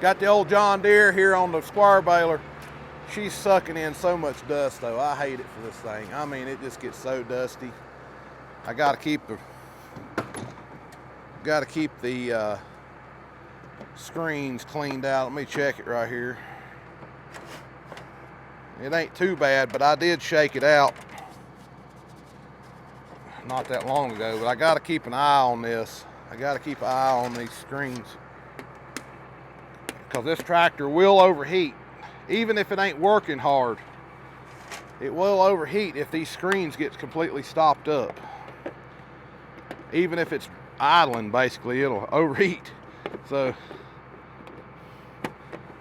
Got the old John Deere here on the square baler. She's sucking in so much dust though. I hate it for this thing. I mean, it just gets so dusty. I gotta keep the screens cleaned out. Let me check it right here. It ain't too bad, but I did shake it out not that long ago. But I gotta keep an eye on this. I gotta keep an eye on these screens, because this tractor will overheat. Even if it ain't working hard, it will overheat if these screens get completely stopped up. Even if it's idling, basically, it'll overheat. So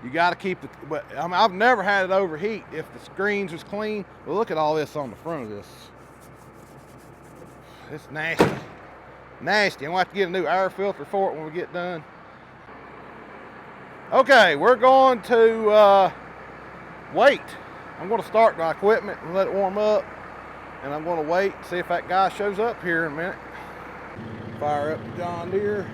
you got to keep it. But I mean, I've never had it overheat if the screens was clean. Well, look at all this on the front of this. It's nasty, nasty. I'm gonna have to get a new air filter for it when we get done. Okay, we're going to wait. I'm going to start my equipment and let it warm up, and I'm going to wait and see if that guy shows up here in a minute. Fire up the John Deere.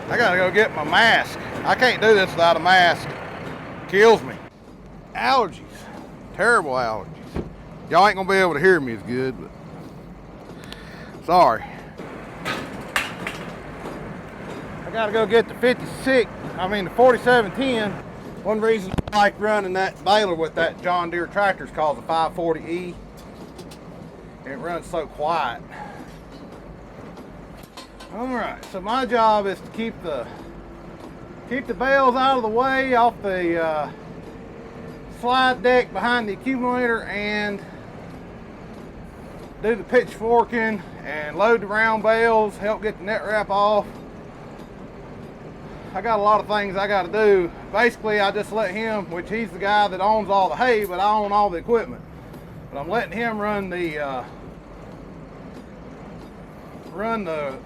I gotta go get my mask. I can't do this without a mask. It kills me. Allergies, terrible allergies. Y'all ain't gonna be able to hear me as good, but sorry. I gotta go get the 4710. One reason I like running that baler with that John Deere tractor is called the 540E. And it runs so quiet. All right, so my job is to keep the bales out of the way off the slide deck behind the accumulator, and do the pitchforking and load the round bales, help get the net wrap off. I got a lot of things I got to do. Basically, I just let him, which he's the guy that owns all the hay, but I own all the equipment. But I'm letting him run the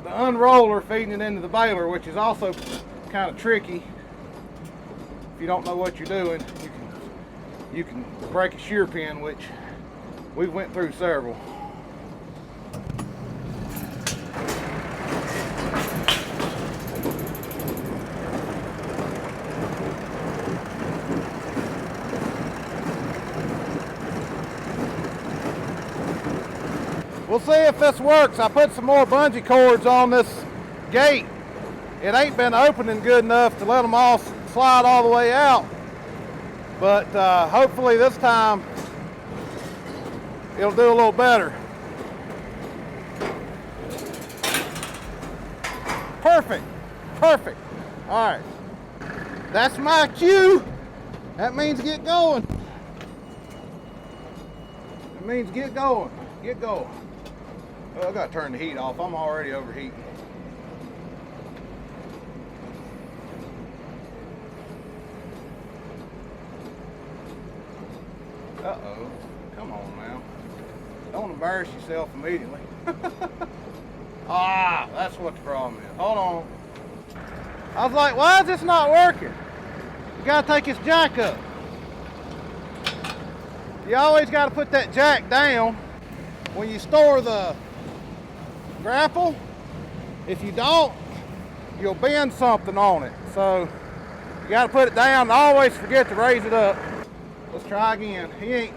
unroller, feeding it into the baler, which is also kind of tricky. If you don't know what you're doing, you can break a shear pin, which we went through several. We'll see if this works. I put some more bungee cords on this gate. It ain't been opening good enough to let them all slide all the way out. But hopefully this time it'll do a little better. Perfect, perfect. All right, that's my cue. That means get going. It means get going, get going. Oh, I gotta turn the heat off. I'm already overheating. Uh-oh. Come on now. Don't embarrass yourself immediately. Ah, that's what the problem is. Hold on. I was like, why is this not working? You gotta take this jack up. You always gotta put that jack down when you store the grapple. If you don't, you'll bend something on it. So you got to put it down and always forget to raise it up. Let's try again. He ain't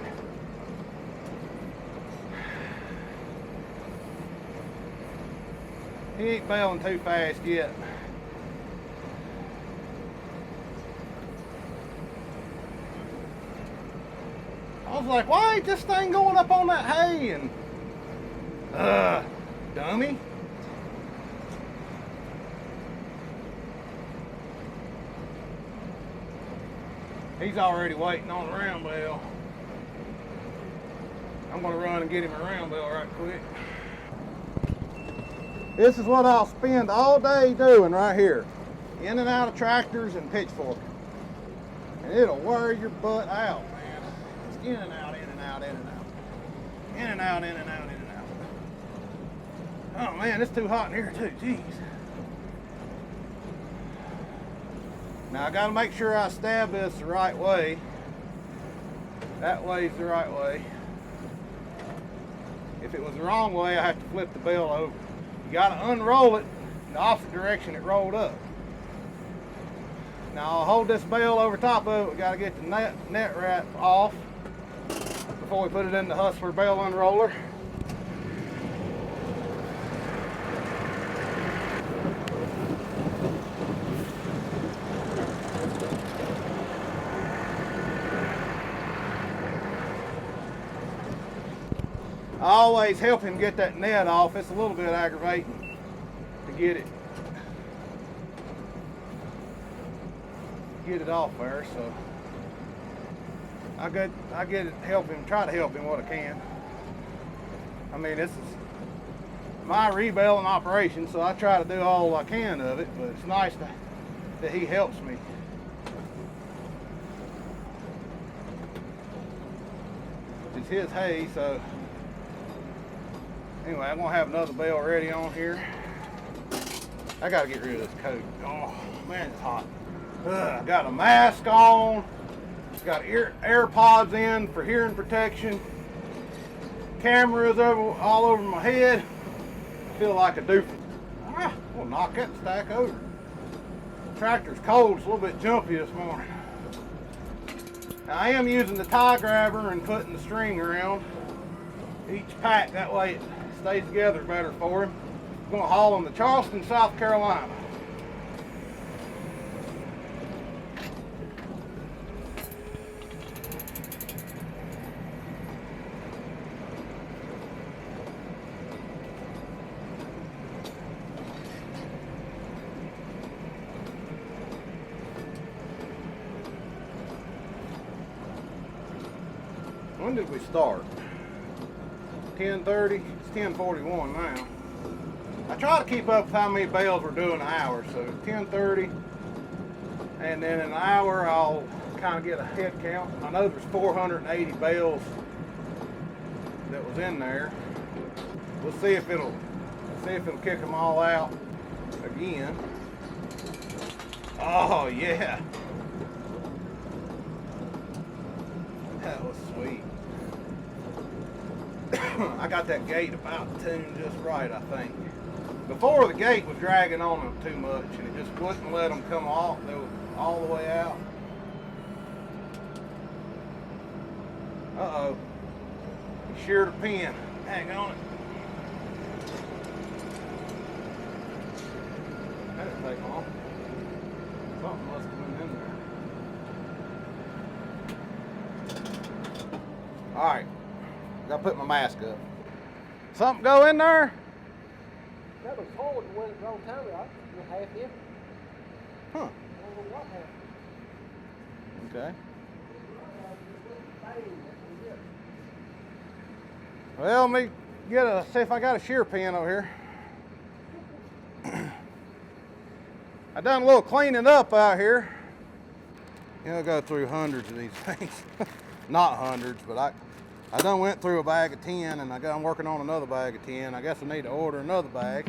baling too fast yet. I was like, why ain't this thing going up on that hay? And dummy. He's already waiting on the round bale. I'm gonna run and get him a round bale right quick. This is what I'll spend all day doing right here. In and out of tractors and pitchforking. And it'll wear your butt out, man. It's in and out, in and out, in and out. In and out, in and out, in and out. Oh man, it's too hot in here too, jeez. Now I gotta make sure I stab this the right way. That way's the right way. If it was the wrong way, I have to flip the bale over. You gotta unroll it in the opposite direction it rolled up. Now I'll hold this bale over top of it. We gotta get the net wrap off before we put it in the Hustler bale unroller. I always help him get that net off. It's a little bit aggravating to get it off there, so I try to help him what I can. I mean, this is my rebaling operation, so I try to do all I can of it, but it's nice that he helps me. It's his hay, so anyway, I'm gonna have another bale ready on here. I gotta get rid of this coat. Oh man, it's hot. I got a mask on. Got air pods in for hearing protection. Cameras all over my head. I feel like a doofus. We'll knock that stack over. Tractor's cold. It's a little bit jumpy this morning. Now, I am using the tie grabber and putting the string around each pack. That way it stays together better for him. I'm going to haul him to Charleston, South Carolina. When did we start? 10:30. It's 10:41 now. I try to keep up with how many bales we're doing an hour. So 10:30, and then in an hour I'll kind of get a head count. I know there's 480 bales that was in there. We'll see if it'll kick them all out again. Oh yeah, that was sweet. I got that gate about tuned just right, I think. Before, the gate was dragging on them too much, and it just wouldn't let them come off. They were all the way out. Uh-oh. He sheared a pin. Hang on it. That didn't take long. Something must have been in there. All right. Gotta put my mask up. Something go in there? That was forward the way it rolled time out. You're half in. Huh. I don't know what happened. Okay. Well, let me see if I got a shear pin over here. I done a little cleaning up out here. You know, I go through hundreds of these things. Not hundreds, but I done went through a bag of 10, and I'm working on another bag of 10. I guess I need to order another bag.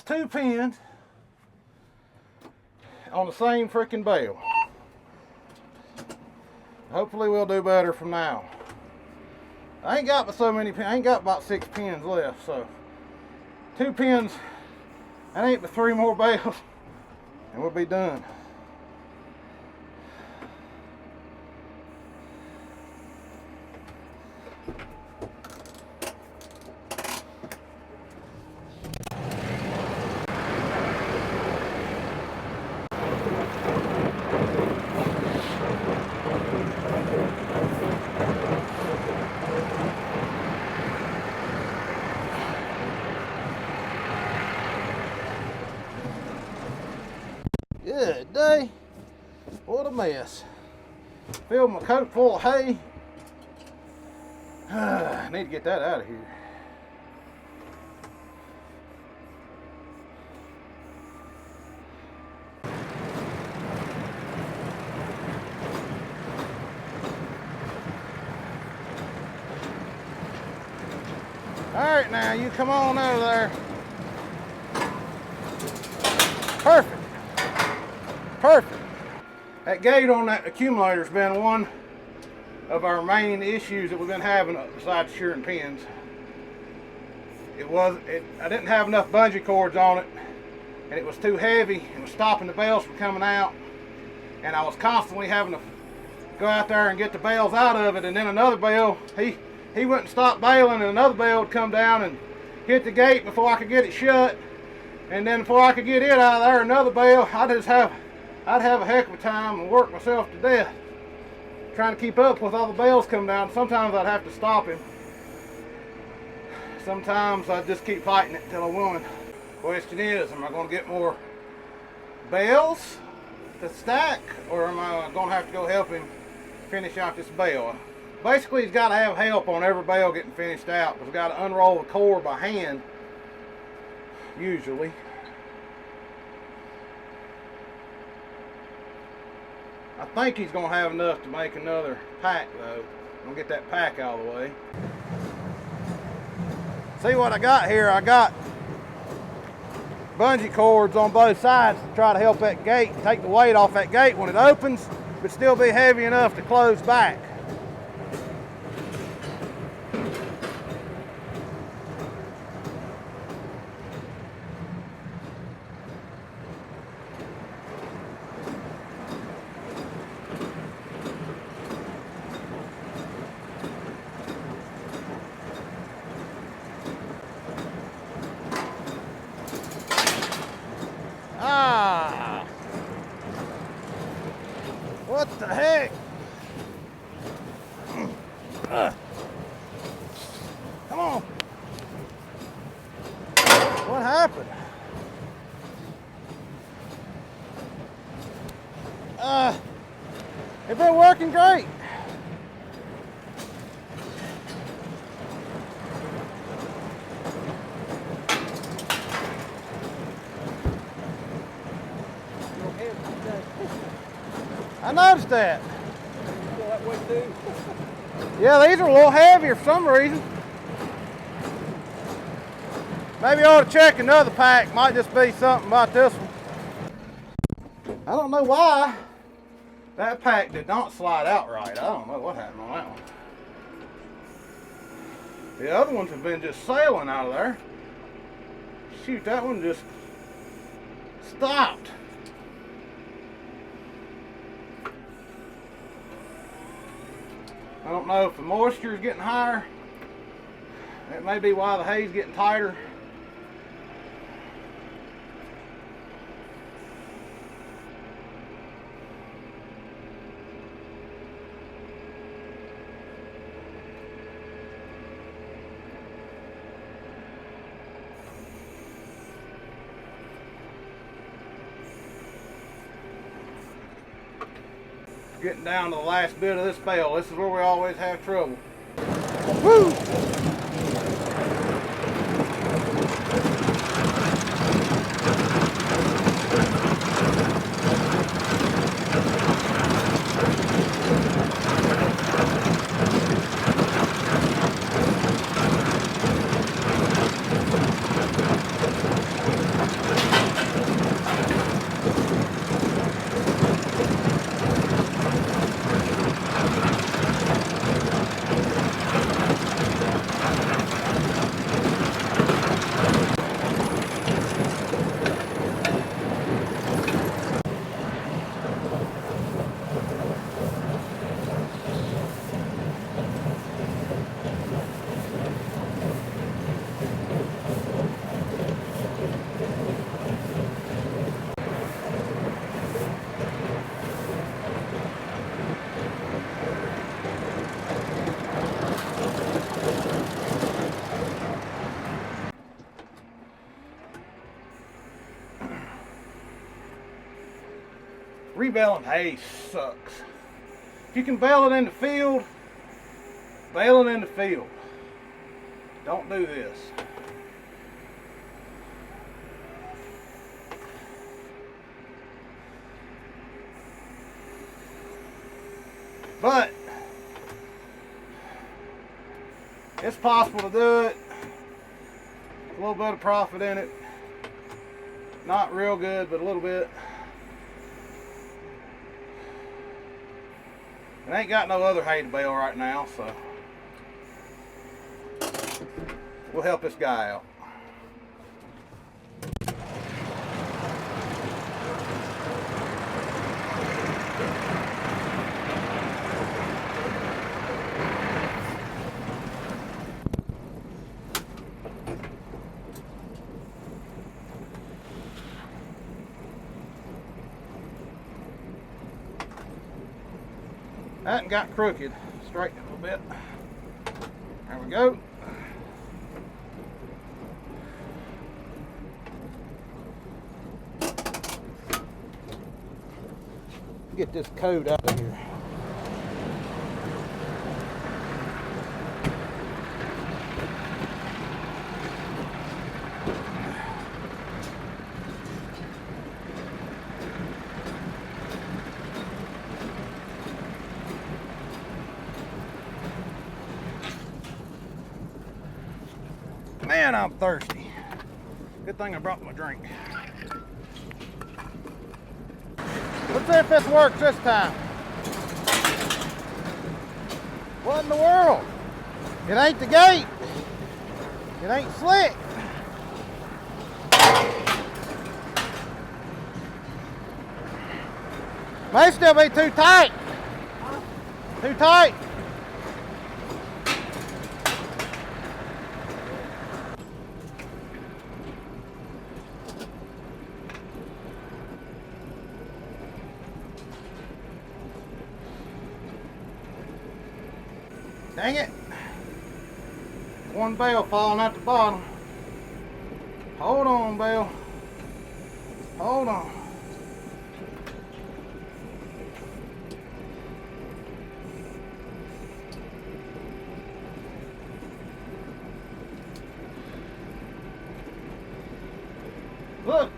lost 2 pins on the same freaking bale. Hopefully we'll do better from now. I ain't got but so many pins. I ain't got about 6 pins left, so 2 pins, that ain't but 3 more bales, and we'll be done. Good day. What a mess. Filled my coat full of hay. I need to get that out of here. All right, now you come on over there. Perfect. Perfect. That gate on that accumulator has been one of our main issues that we've been having besides shearing pins. I didn't have enough bungee cords on it, and it was too heavy. It was stopping the bales from coming out, and I was constantly having to go out there and get the bales out of it, and then another bale, he wouldn't stop baling, and another bale would come down and hit the gate before I could get it shut, and then before I could get it out of there, another bale. I'd have a heck of a time and work myself to death trying to keep up with all the bales coming down. Sometimes I'd have to stop him. Sometimes I'd just keep fighting it until I won. Question is, am I going to get more bales to stack, or am I going to have to go help him finish out this bale? Basically, he's got to have help on every bale getting finished out. We've got to unroll the core by hand, usually. I think he's going to have enough to make another pack, though. I'm going to get that pack out of the way. See what I got here? I got bungee cords on both sides to try to help that gate, take the weight off that gate when it opens, but still be heavy enough to close back. Ah! What the heck? Come on. What happened? It's been working great. I noticed that. Feel that way too? Yeah, these are a little heavier for some reason. Maybe I ought to check another pack. Might just be something about this one. I don't know why that pack did not slide out right. I don't know what happened on that one. The other ones have been just sailing out of there. Shoot, that one just stopped. I don't know if the moisture is getting higher. That may be why the hay's getting tighter. Getting down to the last bit of this bale. This is where we always have trouble. Woo! Rebaling hay sucks. If you can bale it in the field, bale it in the field. Don't do this. But it's possible to do it. A little bit of profit in it. Not real good, but a little bit. And I ain't got no other hay to bale right now, so we'll help this guy out. That got crooked. Straighten it a little bit. There we go. Get this coat out of here. Man, I'm thirsty. Good thing I brought my drink. Let's see if this works this time. What in the world? It ain't the gate. It ain't slick. May still be too tight. Too tight. Dang it. One bale falling at the bottom. Hold on, bale. Hold on. Look,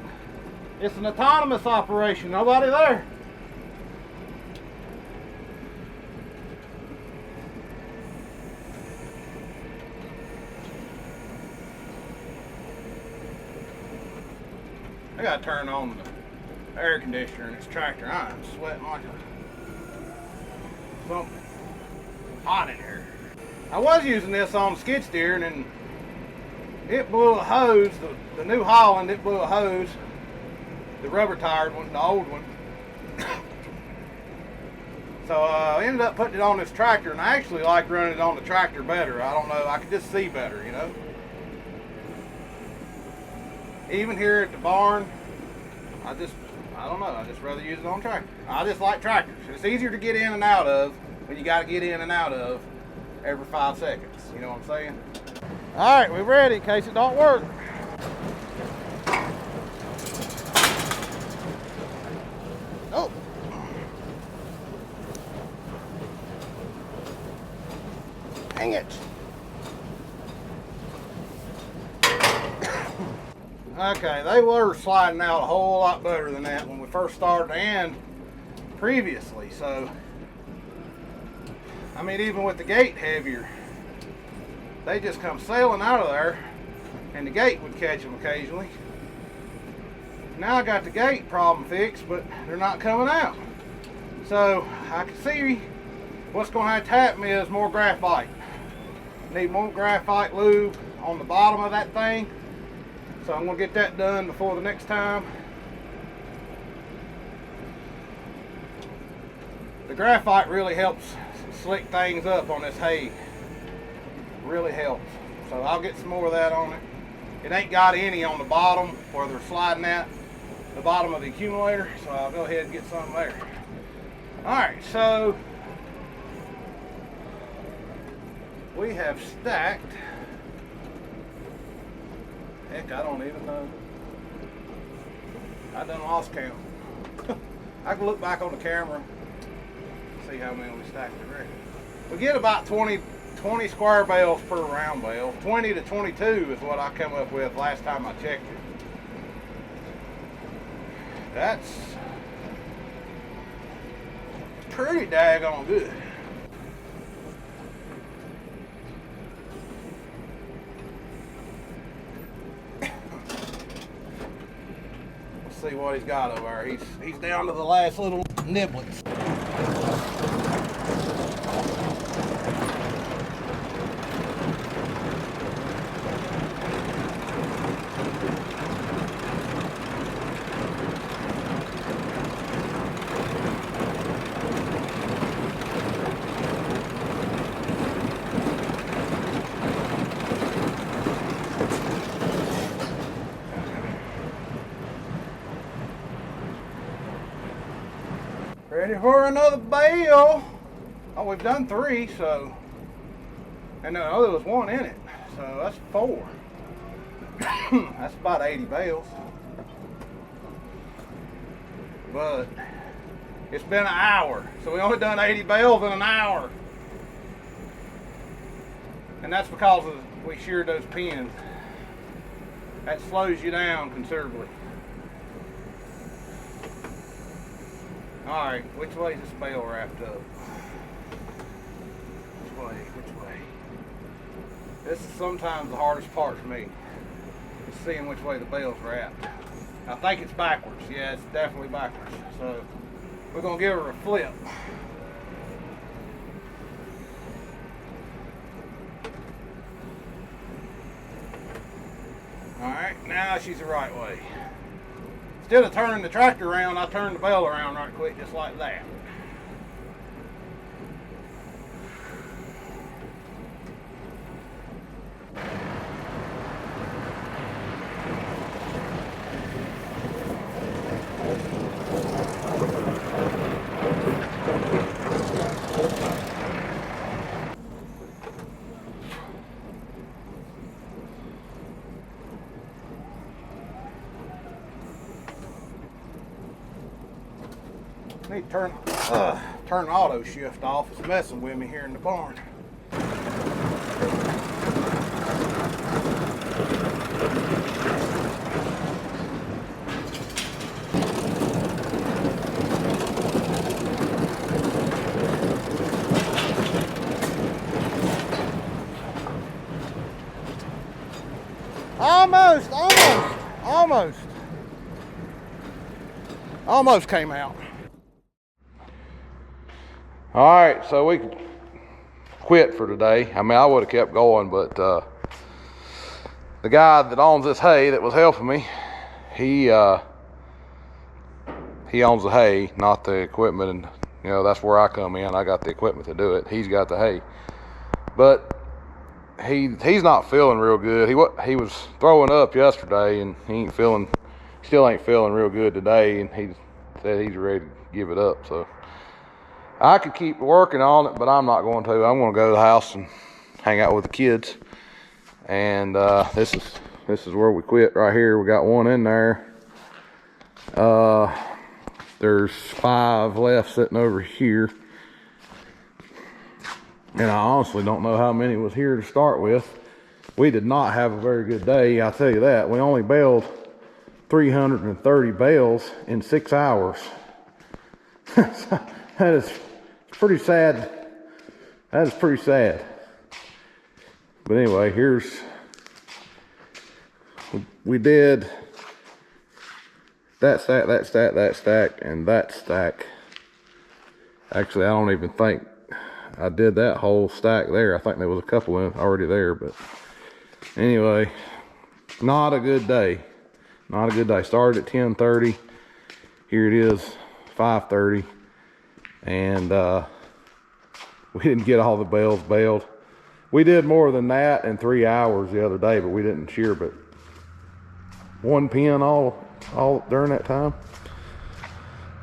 it's an autonomous operation. Nobody there. I gotta turn on the air conditioner in this tractor. I'm sweating like something hot in here. I was using this on the skid steer and then it blew a hose, the New Holland, it blew a hose, the rubber tired one, the old one. So I ended up putting it on this tractor, and I actually like running it on the tractor better. I don't know, I can just see better, you know. Even here at the barn, I don't know, I just rather use it on tractor. I just like tractors. It's easier to get in and out of when you got to get in and out of every 5 seconds. You know what I'm saying? All right, we're ready in case it don't work. Oh. Dang it. Okay, they were sliding out a whole lot better than that when we first started and previously. So, I mean, even with the gate heavier, they just come sailing out of there and the gate would catch them occasionally. Now I got the gate problem fixed, but they're not coming out. So I can see what's going to have to happen is more graphite. Need more graphite lube on the bottom of that thing. So I'm going to get that done before the next time. The graphite really helps slick things up on this hay. Really helps. So I'll get some more of that on it. It ain't got any on the bottom where they're sliding at the bottom of the accumulator, so I'll go ahead and get some there. Alright, so we have stacked, heck, I don't even know. I done lost count. I can look back on the camera, see how many we stacked already. We get about 20 square bales per round bale. 20 to 22 is what I come up with last time I checked it. That's pretty daggone good. Let's see what he's got over there. He's down to the last little niblets. Ready for another bale. Oh, we've done 3, so, and there was 1 in it, so that's 4. That's about 80 bales. But it's been an hour, so we only done 80 bales in an hour. And that's because we sheared those pins. That slows you down considerably. Alright, which way is this bale wrapped up? Which way? This is sometimes the hardest part for me, is seeing which way the bale's wrapped. I think it's backwards. Yeah, it's definitely backwards. So, we're going to give her a flip. Alright, now she's the right way. Instead of turning the tractor around, I turned the bale around right quick, just like that. I need to turn the auto shift off. It's messing with me here in the barn. Almost came out. All right, so we quit for today. I mean, I would have kept going, but the guy that owns this hay that was helping me, he owns the hay, not the equipment, and you know that's where I come in. I got the equipment to do it. He's got the hay, but he's not feeling real good. He was throwing up yesterday, and still ain't feeling real good today, and he said he's ready to give it up. So I could keep working on it, but I'm not going to. I'm going to go to the house and hang out with the kids. And this is where we quit right here. We got one in there. There's 5 left sitting over here. And I honestly don't know how many was here to start with. We did not have a very good day, I'll tell you that. We only baled 330 bales in 6 hours. That is pretty sad. That is pretty sad. But anyway, we did that stack, that stack, that stack, and that stack. Actually, I don't even think I did that whole stack there. I think there was a couple already there, but anyway, not a good day. Not a good day. Started at 10:30. Here it is, 5:30. And we didn't get all the bales baled. We did more than that in 3 hours the other day, but we didn't shear but 1 pin all during that time.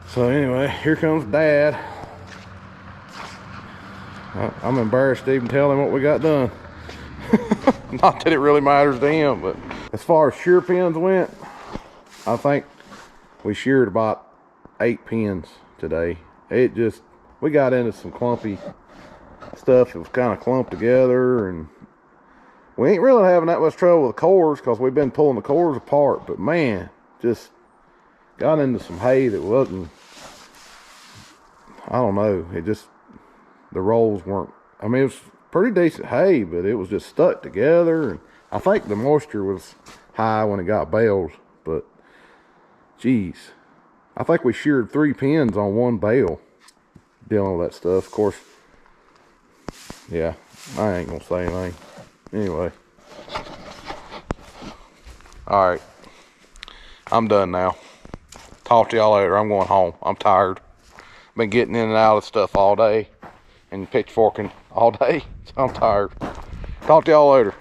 So anyway, here comes Dad. I'm embarrassed to even tell him what we got done. Not that it really matters to him, but as far as shear pins went, I think we sheared about 8 pins today. It just, we got into some clumpy stuff. It was kind of clumped together, and we ain't really having that much trouble with the cores because we've been pulling the cores apart. But man, just got into some hay that wasn't, I don't know, it just, the rolls weren't, I mean, it was pretty decent hay, but it was just stuck together. And I think the moisture was high when it got bales, but geez, I think we sheared 3 pins on one bale dealing with that stuff. Of course, yeah, I ain't gonna say anything. Anyway, all right, I'm done now. Talk to y'all later. I'm going home. I'm tired. Been getting in and out of stuff all day and pitchforking all day, so I'm tired. Talk to y'all later.